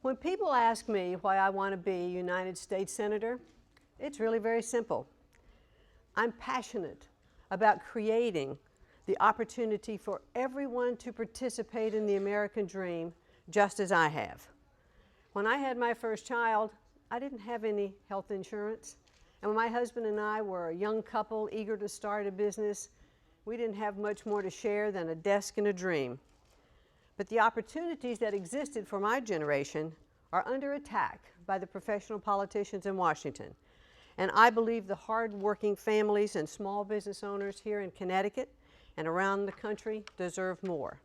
When people ask me why I want to be a United States Senator, it's really very simple. I'm passionate about creating the opportunity for everyone to participate in the American dream just as I have. When I had my first child, I didn't have any health insurance. And when my husband and I were a young couple eager to start a business, we didn't have much more to share than a desk and a dream. But the opportunities that existed for my generation are under attack by the professional politicians in Washington. And I believe the hard-working families and small business owners here in Connecticut and around the country deserve more.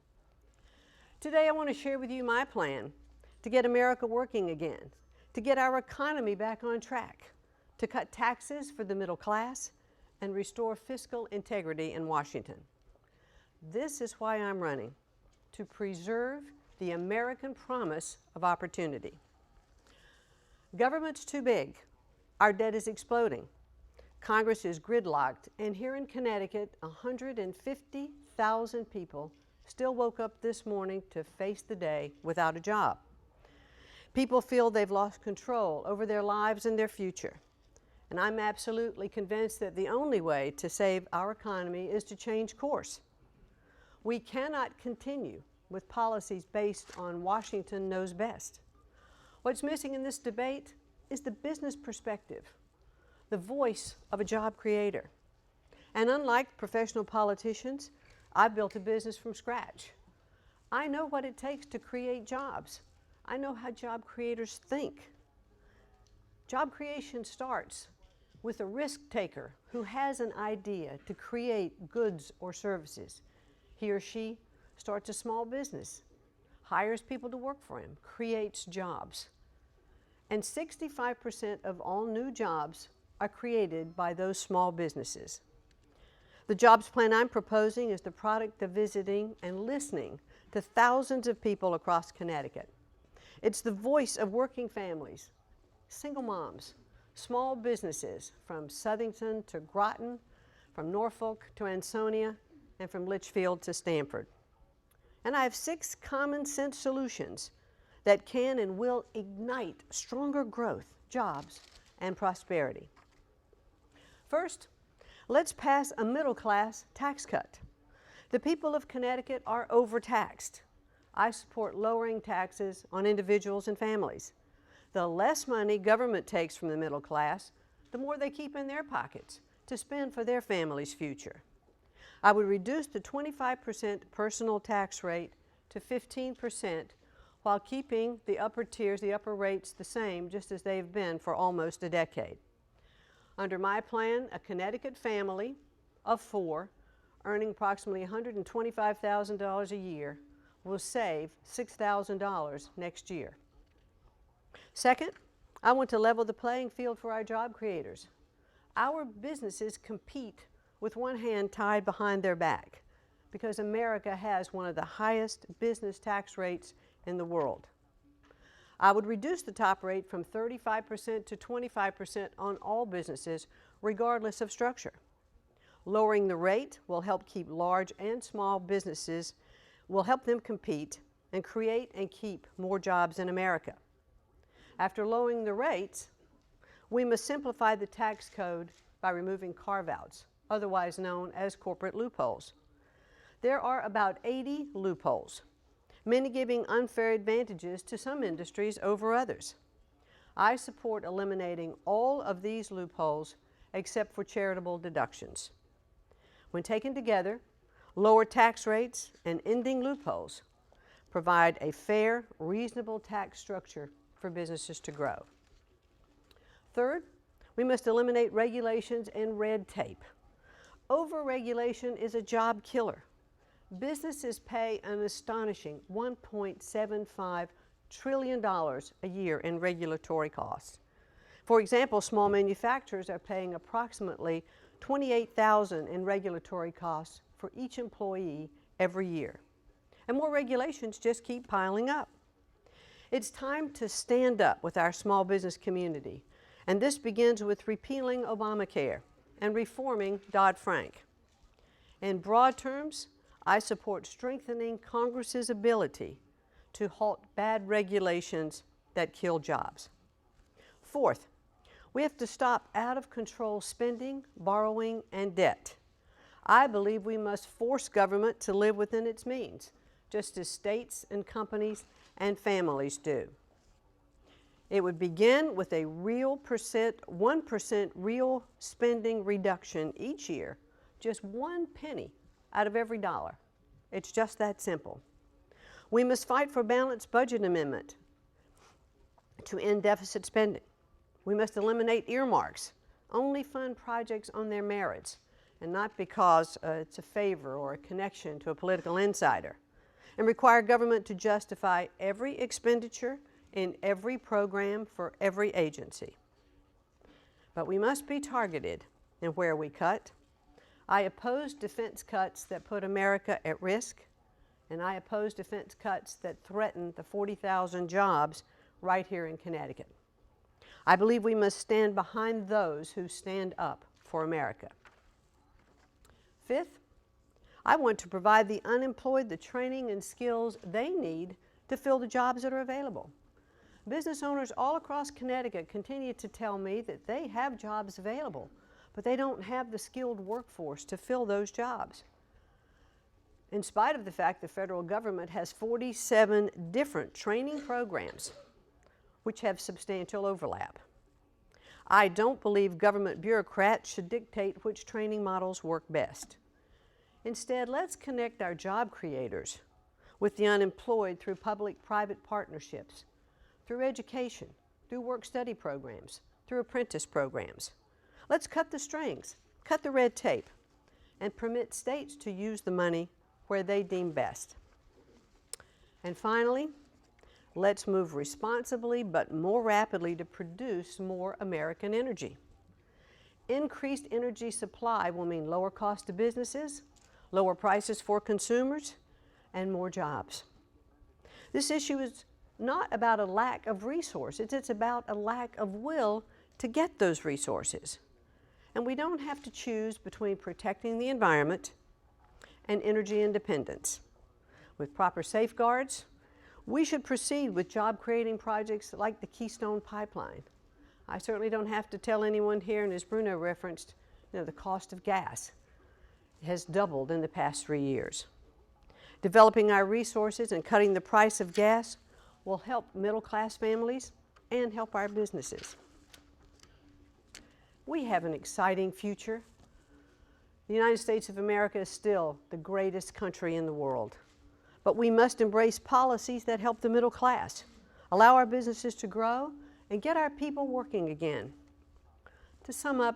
Today I want to share with you my plan to get America working again, to get our economy back on track, to cut taxes for the middle class, and restore fiscal integrity in Washington. This is why I'm running, to preserve the American promise of opportunity. Government's too big. Our debt is exploding. Congress is gridlocked, and here in Connecticut, 150,000 people still woke up this morning to face the day without a job. People feel they've lost control over their lives and their future. And I'm absolutely convinced that the only way to save our economy is to change course. We cannot continue with policies based on Washington knows best. What's missing in this debate is the business perspective, the voice of a job creator. And unlike professional politicians, I built a business from scratch. I know what it takes to create jobs. I know how job creators think. Job creation starts with a risk taker who has an idea to create goods or services. He or she starts a small business, hires people to work for him, creates jobs. And 65% of all new jobs are created by those small businesses. The jobs plan I'm proposing is the product of visiting and listening to thousands of people across Connecticut. It's the voice of working families, single moms, small businesses from Southington to Groton, from Norfolk to Ansonia, and from Litchfield to Stamford. And I have 6 common sense solutions that can and will ignite stronger growth, jobs, and prosperity. First, let's pass a middle-class tax cut. The people of Connecticut are overtaxed. I support lowering taxes on individuals and families. The less money government takes from the middle class, the more they keep in their pockets to spend for their family's future. I would reduce the 25% personal tax rate to 15% while keeping the upper tiers, the upper rates the same, just as they've been for almost a decade. Under my plan, a Connecticut family of 4 earning approximately $125,000 a year will save $6,000 next year. Second, I want to level the playing field for our job creators. Our businesses compete with one hand tied behind their back because America has one of the highest business tax rates in the world. I would reduce the top rate from 35% to 25% on all businesses, regardless of structure. Lowering the rate will help keep large and small businesses, will help them compete and create and keep more jobs in America. After lowering the rates, we must simplify the tax code by removing carve-outs, otherwise known as corporate loopholes. There are about 80 loopholes, many giving unfair advantages to some industries over others. I support eliminating all of these loopholes except for charitable deductions. When taken together, lower tax rates and ending loopholes provide a fair, reasonable tax structure for businesses to grow. Third, we must eliminate regulations and red tape. Overregulation is a job killer. Businesses pay an astonishing $1.75 trillion a year in regulatory costs. For example, small manufacturers are paying approximately $28,000 in regulatory costs for each employee every year. And more regulations just keep piling up. It's time to stand up with our small business community, and this begins with repealing Obamacare and reforming Dodd-Frank. In broad terms, I support strengthening Congress's ability to halt bad regulations that kill jobs. Fourth, we have to stop out-of-control spending, borrowing, and debt. I believe we must force government to live within its means, just as states and companies and families do. It would begin with a 1% real spending reduction each year, just 1 penny out of every dollar. It's just that simple. We must fight for a balanced budget amendment to end deficit spending. We must eliminate earmarks, only fund projects on their merits, and not because it's a favor or a connection to a political insider, and require government to justify every expenditure in every program for every agency. But we must be targeted in where we cut. I oppose defense cuts that put America at risk, and I oppose defense cuts that threaten the 40,000 jobs right here in Connecticut. I believe we must stand behind those who stand up for America. Fifth, I want to provide the unemployed the training and skills they need to fill the jobs that are available. Business owners all across Connecticut continue to tell me that they have jobs available, but they don't have the skilled workforce to fill those jobs. In spite of the fact the federal government has 47 different training programs which have substantial overlap. I don't believe government bureaucrats should dictate which training models work best. Instead, let's connect our job creators with the unemployed through public-private partnerships, through education, through work-study programs, through apprentice programs. Let's cut the strings, cut the red tape, and permit states to use the money where they deem best. And finally, let's move responsibly but more rapidly to produce more American energy. Increased energy supply will mean lower cost to businesses, lower prices for consumers, and more jobs. This issue is not about a lack of resources, it's about a lack of will to get those resources. And we don't have to choose between protecting the environment and energy independence. With proper safeguards, we should proceed with job-creating projects like the Keystone Pipeline. I certainly don't have to tell anyone here, and as Bruno referenced, the cost of gas has doubled in the past 3 years. Developing our resources and cutting the price of gas will help middle-class families and help our businesses. We have an exciting future. The United States of America is still the greatest country in the world. But we must embrace policies that help the middle class, allow our businesses to grow, and get our people working again. To sum up,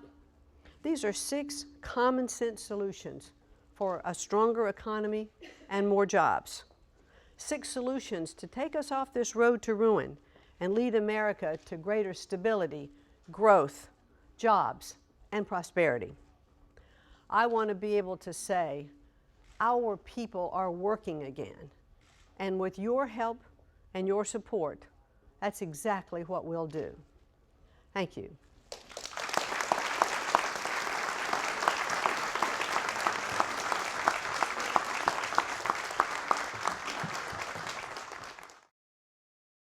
these are 6 common sense solutions for a stronger economy and more jobs. 6 solutions to take us off this road to ruin and lead America to greater stability, growth, jobs, and prosperity. I want to be able to say, our people are working again. And with your help and your support, that's exactly what we'll do. Thank you.